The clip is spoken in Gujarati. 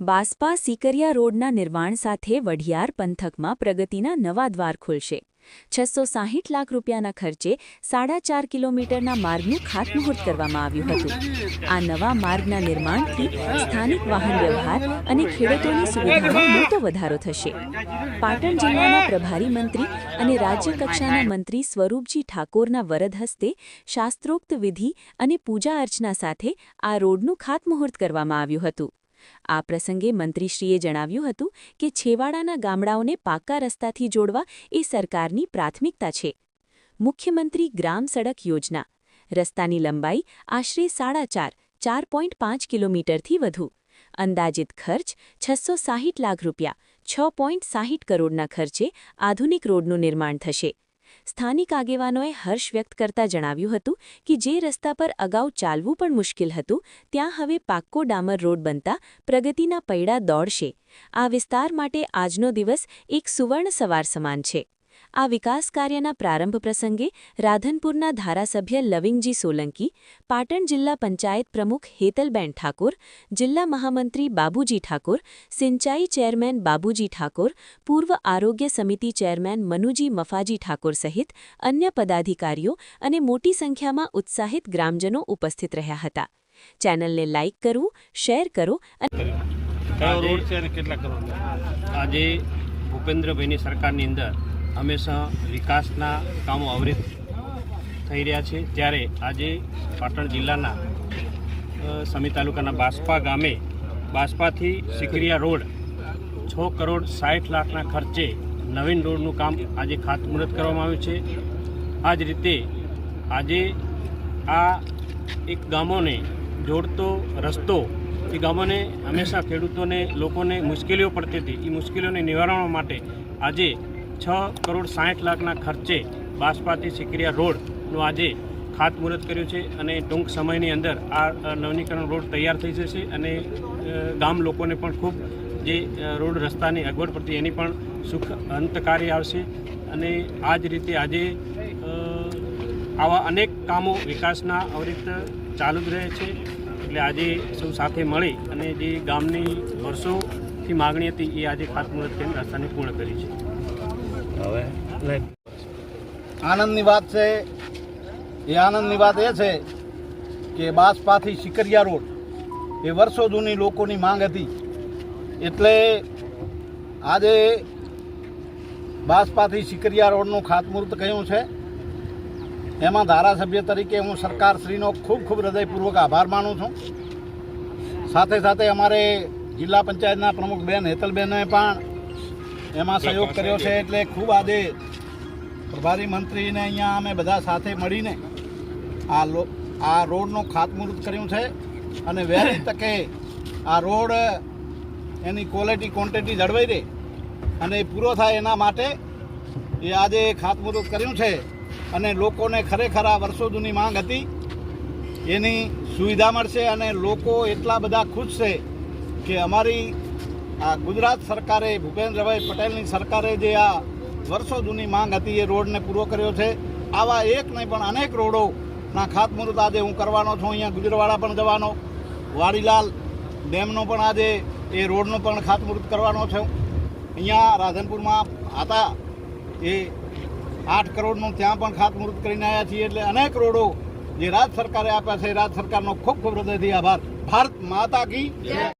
બાસ્પા સિકરિયા રોડના નિર્માણ સાથે વઢિયાર પંથકમાં પ્રગતિના નવા દ્વાર ખુલશે। 660 લાખ રૂપિયાના ખર્ચે 4.5 કિલોમીટરના માર્ગનું ખાતમુહૂર્ત કરવામાં આવ્યું હતું। આ નવા માર્ગના નિર્માણથી સ્થાનિક વાહન વ્યવહાર અને ખેડૂતોની સુવિધામાં મોટો વધારો થશે। પાટણ જિલ્લાના પ્રભારી મંત્રી અને રાજ્ય કક્ષાના મંત્રી સ્વરૂપજી ઠાકોરના વરદ હસ્તે શાસ્ત્રોક્ત વિધિ અને પૂજા અર્ચના સાથે આ રોડનું ખાતમુહૂર્ત કરવામાં આવ્યું હતું। આ પ્રસંગે મંત્રીશ્રીએ જણાવ્યું હતું કે છેવાડાના ગામડાઓને પાક્કા રસ્તાથી જોડવા એ સરકારની પ્રાથમિકતા છે। મુખ્યમંત્રી ગ્રામ સડક યોજના રસ્તાની લંબાઈ આશરે 4.5 કિલોમીટરથી વધુ, અંદાજિત ખર્ચ 660 લાખ રૂપિયા, 6.60 કરોડના ખર્ચે આધુનિક રોડનું નિર્માણ થશે। સ્થાનિક આગેવાનોએ હર્ષ વ્યક્ત કરતા જણાવ્યું હતું કે જે રસ્તા પર અગાઉ ચાલવું પણ મુશ્કેલ હતું ત્યાં હવે પાક્કો ડામર રોડ બનતા પ્રગતિના પૈડા દોડશે। આ વિસ્તાર માટે આજનો દિવસ એક સુવર્ણ સવાર સમાન છે। આ વિકાસ કાર્યના પ્રારંભ પ્રસંગે રાધનપુરના ધારાસભ્ય લવિંગજી સોલંકી, પાટણ જિલ્લા પંચાયત પ્રમુખ હેતલબેન ઠાકોર, જિલ્લા મહામંત્રી બાબુજી ઠાકોર, સિંચાઈ ચેરમેન બાબુજી ઠાકોર, પૂર્વ આરોગ્ય સમિતિ ચેરમેન મનુજી મફાજી ઠાકોર સહિત અન્ય પદાધિકારીઓ અને મોટી સંખ્યામાં ઉત્સાહિત ગ્રામજનો ઉપસ્થિત રહ્યા હતા। ચેનલને લાઇક કરવું, શેર કરો અને આજે ભૂપેન્દ્રભાઈની સરકારની અંદર હંમેશા વિકાસના કામો અવિરત થઈ રહ્યા છે। ત્યારે આજે પાટણ જિલ્લાના સમી તાલુકાના બાસ્પા ગામે બાસ્પાથી સિકરિયા રોડ 6 કરોડ 60 લાખના ખર્ચે નવીન રોડનું કામ આજે ખાતમુહૂર્ત કરવામાં આવ્યું છે। આ જ રીતે આજે આ એક ગામોને જોડતો રસ્તો એ ગામોને હંમેશા ખેડૂતોને લોકોને મુશ્કેલીઓ પડતી હતી, એ મુશ્કેલીઓને નિવારવા માટે આજે 6 કરોડ 60 લાખના ખર્ચે બાસ્પાથી સિકરિયા રોડનું આજે ખાતમુહૂર્ત કર્યું છે અને ટૂંક સમયની અંદર આ નવીનીકરણ રોડ તૈયાર થઈ જશે અને ગામ લોકોને પણ ખૂબ જે રોડ રસ્તાની અગવડ પડતી એની પણ સુખ અંતકારી આવશે। અને આ જ રીતે આજે આવા અનેક કામો વિકાસના અવિરત ચાલુ જ રહે છે। એટલે આજે સૌ સાથે મળી અને જે ગામની વર્ષોથી માગણી હતી એ આજે ખાતમુહૂર્ત કરીને રસ્તાને પૂર્ણ કરી છે। આનંદની વાત છે, એ આનંદની વાત એ છે કે બાસ્પાથી સિકરિયા રોડ એ વર્ષો જૂની લોકોની માંગ હતી, એટલે આજે બાસ્પાથી સિકરિયા રોડનું ખાતમુહૂર્ત કર્યું છે। એમાં ધારાસભ્ય તરીકે હું સરકારશ્રીનો ખૂબ ખૂબ હૃદયપૂર્વક આભાર માનું છું। સાથે સાથે અમારે જિલ્લા પંચાયતના પ્રમુખ બેન હેતલબેને પણ એમાં સહયોગ કર્યો છે। એટલે ખૂબ આજે પ્રભારી મંત્રીને અહીંયા અમે બધા સાથે મળીને આ રોડનું ખાતમુહૂર્ત કર્યું છે અને વહેલી તકે આ રોડ એની ક્વોલિટી ક્વોન્ટિટી જળવાઈ રહે અને પૂરો થાય એના માટે એ આજે ખાતમુહૂર્ત કર્યું છે અને લોકોને ખરેખર આ વર્ષો જૂની માંગ હતી એની સુવિધા મળશે અને લોકો એટલા બધા ખુશ છે કે અમારી આ ગુજરાત સરકારે ભૂપેન્દ્રભાઈ પટેલની સરકારે જે આ વર્ષો જૂની માંગ હતી એ રોડને પૂરો કર્યો છે। આવા એક નહીં પણ અનેક રોડોના ખાતમુહૂર્ત આજે હું કરવાનો છું। અહીંયા ગુજરવાડા પણ જવાનો, વાડીલાલ ડેમનો પણ આજે એ રોડનું પણ ખાતમુહૂર્ત કરવાનો છું। અહીંયા રાધનપુરમાં હતા એ 8 કરોડનું ત્યાં પણ ખાતમુહૂર્ત કરીને આવ્યા છીએ। એટલે અનેક રોડો જે રાજ્ય સરકારે આપ્યા છે, રાજ્ય સરકારનો ખૂબ ખૂબ હૃદયથી આભાર। ભારત માતા કી જય।